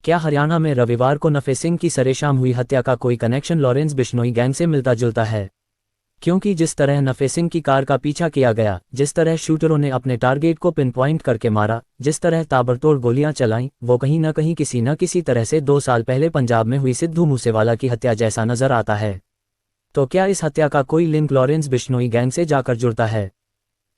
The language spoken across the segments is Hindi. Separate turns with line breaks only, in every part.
क्या हरियाणा में रविवार को नफे सिंह की सरेआम हुई हत्या का कोई कनेक्शन लॉरेंस बिश्नोई गैंग से मिलता जुलता है? क्योंकि जिस तरह नफे सिंह की कार का पीछा किया गया, जिस तरह शूटरों ने अपने टारगेट को पिन पॉइंट करके मारा, जिस तरह ताबड़तोड़ गोलियां चलाईं, वो कहीं न कहीं किसी न किसी तरह से 2 साल पहले पंजाब में हुई सिद्धू मूसेवाला की हत्या जैसा नजर आता है। तो क्या इस हत्या का कोई लिंक लॉरेंस बिश्नोई गैंग से जाकर जुड़ता है?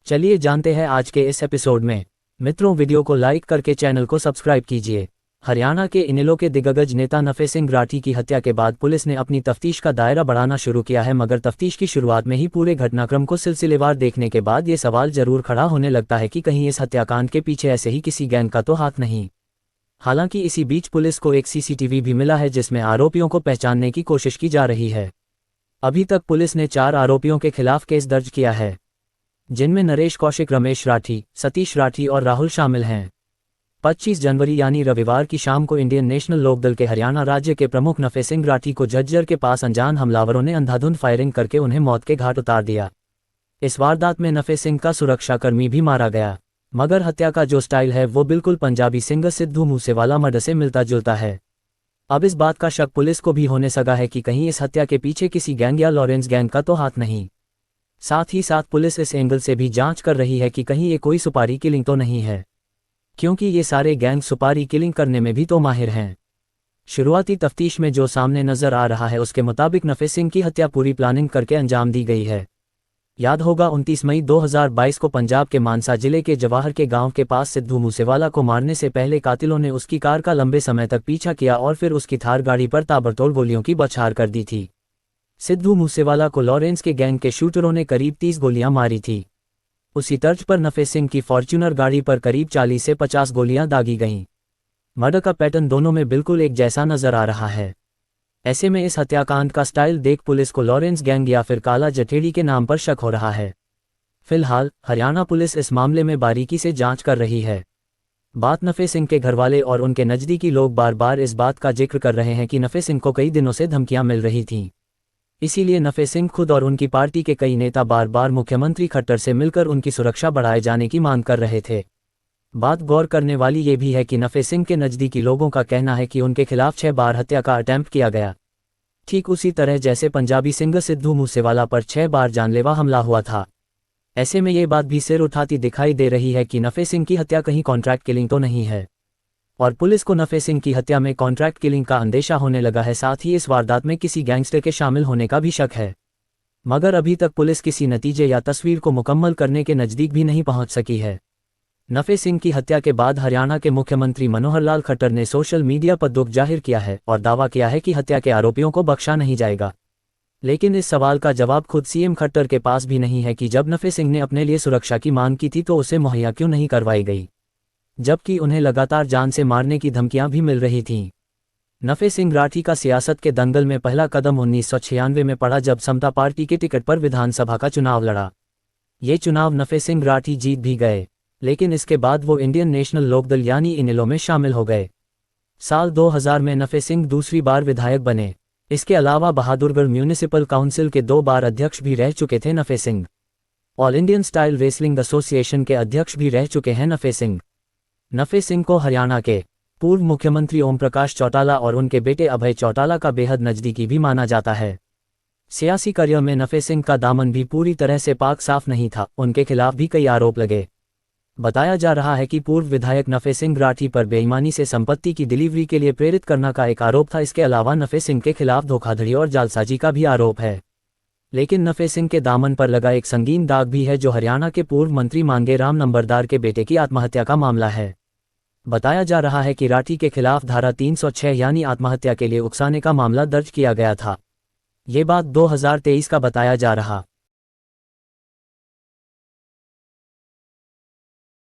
चलिए जानते हैं आज के इस एपिसोड में। मित्रों, वीडियो को लाइक करके चैनल को सब्सक्राइब कीजिए। हरियाणा के इनेलो के दिग्गज नेता नफे सिंह राठी की हत्या के बाद पुलिस ने अपनी तफ्तीश का दायरा बढ़ाना शुरू किया है, मगर तफ्तीश की शुरुआत में ही पूरे घटनाक्रम को सिलसिलेवार देखने के बाद ये सवाल जरूर खड़ा होने लगता है कि कहीं इस हत्याकांड के पीछे ऐसे ही किसी गैंग का तो हाथ नहीं। हालांकि इसी बीच पुलिस को एक सीसीटीवी भी मिला है जिसमें आरोपियों को पहचानने की कोशिश की जा रही है। अभी तक पुलिस ने 4 आरोपियों के खिलाफ केस दर्ज किया है, जिनमें नरेश कौशिक, रमेश राठी, सतीश राठी और राहुल शामिल हैं। 25 जनवरी यानी रविवार की शाम को इंडियन नेशनल लोकदल के हरियाणा राज्य के प्रमुख नफे सिंह राठी को झज्जर के पास अनजान हमलावरों ने अंधाधुंध फायरिंग करके उन्हें मौत के घाट उतार दिया। इस वारदात में नफे सिंह का सुरक्षाकर्मी भी मारा गया, मगर हत्या का जो स्टाइल है वो बिल्कुल पंजाबी सिंगर सिद्धू मूसेवाला मर्डर से मिलता जुलता है। अब इस बात का शक पुलिस को भी होने लगा है कि कहीं इस हत्या के पीछे किसी गैंग या लॉरेंस गैंग का तो हाथ नहीं। साथ ही साथ पुलिस इस एंगल से भी जांच कर रही है कि कहीं ये कोई सुपारी किलिंग तो नहीं है, क्योंकि ये सारे गैंग सुपारी किलिंग करने में भी तो माहिर हैं। शुरुआती तफ्तीश में जो सामने नजर आ रहा है उसके मुताबिक नफे सिंह की हत्या पूरी प्लानिंग करके अंजाम दी गई है। याद होगा 29 मई 2022 को पंजाब के मानसा जिले के जवाहर के गांव के पास सिद्धू मूसेवाला को मारने से पहले कातिलों ने उसकी कार का लंबे समय तक पीछा किया और फिर उसकी थार गाड़ी पर ताबड़तोड़ गोलियों की बौछार कर दी थी। सिद्धू मूसेवाला को लॉरेंस के गैंग के शूटरों ने करीब 30 गोलियां मारी थी। उसी तर्ज पर नफे सिंह की फॉर्च्यूनर गाड़ी पर करीब 40 से 50 गोलियां दागी गईं। मर्डर का पैटर्न दोनों में बिल्कुल एक जैसा नजर आ रहा है। ऐसे में इस हत्याकांड का स्टाइल देख पुलिस को लॉरेंस गैंग या फिर काला जठेड़ी के नाम पर शक हो रहा है। फिलहाल हरियाणा पुलिस इस मामले में बारीकी से जांच कर रही है। बात नफे सिंह के घरवाले और उनके नजदीकी लोग बार बार इस बात का जिक्र कर रहे हैं कि नफे सिंह को कई दिनों से धमकियां मिल रही थीं। इसीलिए नफे सिंह खुद और उनकी पार्टी के कई नेता बार बार मुख्यमंत्री खट्टर से मिलकर उनकी सुरक्षा बढ़ाए जाने की मांग कर रहे थे। बात गौर करने वाली ये भी है कि नफे सिंह के नज़दीकी लोगों का कहना है कि उनके खिलाफ 6 बार हत्या का अटेम्प्ट किया गया, ठीक उसी तरह जैसे पंजाबी सिंगर सिद्धू मूसेवाला पर 6 बार जानलेवा हमला हुआ था। ऐसे में ये बात भी सिर उठाती दिखाई दे रही है कि नफे सिंह की हत्या कहीं कॉन्ट्रैक्ट किलिंग तो नहीं है, और पुलिस को नफे सिंह की हत्या में कॉन्ट्रैक्ट किलिंग का अंदेशा होने लगा है। साथ ही इस वारदात में किसी गैंगस्टर के शामिल होने का भी शक है, मगर अभी तक पुलिस किसी नतीजे या तस्वीर को मुकम्मल करने के नज़दीक भी नहीं पहुंच सकी है। नफे सिंह की हत्या के बाद हरियाणा के मुख्यमंत्री मनोहर लाल खट्टर ने सोशल मीडिया पर दुख जाहिर किया है और दावा किया है कि हत्या के आरोपियों को बख्शा नहीं जाएगा। लेकिन इस सवाल का जवाब खुद सीएम खट्टर के पास भी नहीं है कि जब नफे सिंह ने अपने लिए सुरक्षा की मांग की थी तो उसे मुहैया क्यों नहीं करवाई गई, जबकि उन्हें लगातार जान से मारने की धमकियां भी मिल रही थीं। नफे सिंह राठी का सियासत के दंगल में पहला कदम 1996 में पड़ा, जब समता पार्टी के टिकट पर विधानसभा का चुनाव लड़ा। ये चुनाव नफे सिंह राठी जीत भी गए, लेकिन इसके बाद वो इंडियन नेशनल लोकदल यानी इनेलो में शामिल हो गए। साल 2000 में नफे सिंह दूसरी बार विधायक बने। इसके अलावा बहादुरगढ़ म्यूनिसिपल काउंसिल के 2 बार अध्यक्ष भी रह चुके थे Nafe Singh. All Indian style wrestling association के अध्यक्ष भी रह चुके हैं नफे सिंह। नफे सिंह को हरियाणा के पूर्व मुख्यमंत्री ओम प्रकाश चौटाला और उनके बेटे अभय चौटाला का बेहद नज़दीकी भी माना जाता है। सियासी करियर में नफे सिंह का दामन भी पूरी तरह से पाक साफ नहीं था, उनके खिलाफ भी कई आरोप लगे। बताया जा रहा है कि पूर्व विधायक नफे सिंह राठी पर बेईमानी से संपत्ति की डिलीवरी के लिए प्रेरित करना का एक आरोप था। इसके अलावा नफे सिंह के खिलाफ धोखाधड़ी और जालसाजी का भी आरोप है। लेकिन नफे सिंह के दामन पर लगा एक संगीन दाग भी है, जो हरियाणा के पूर्व मंत्री मांगे राम नंबरदार के बेटे की आत्महत्या का मामला है। बताया जा रहा है कि राठी के खिलाफ धारा 306 यानी आत्महत्या के लिए उकसाने का मामला दर्ज किया गया था। ये बात 2023 का बताया जा रहा।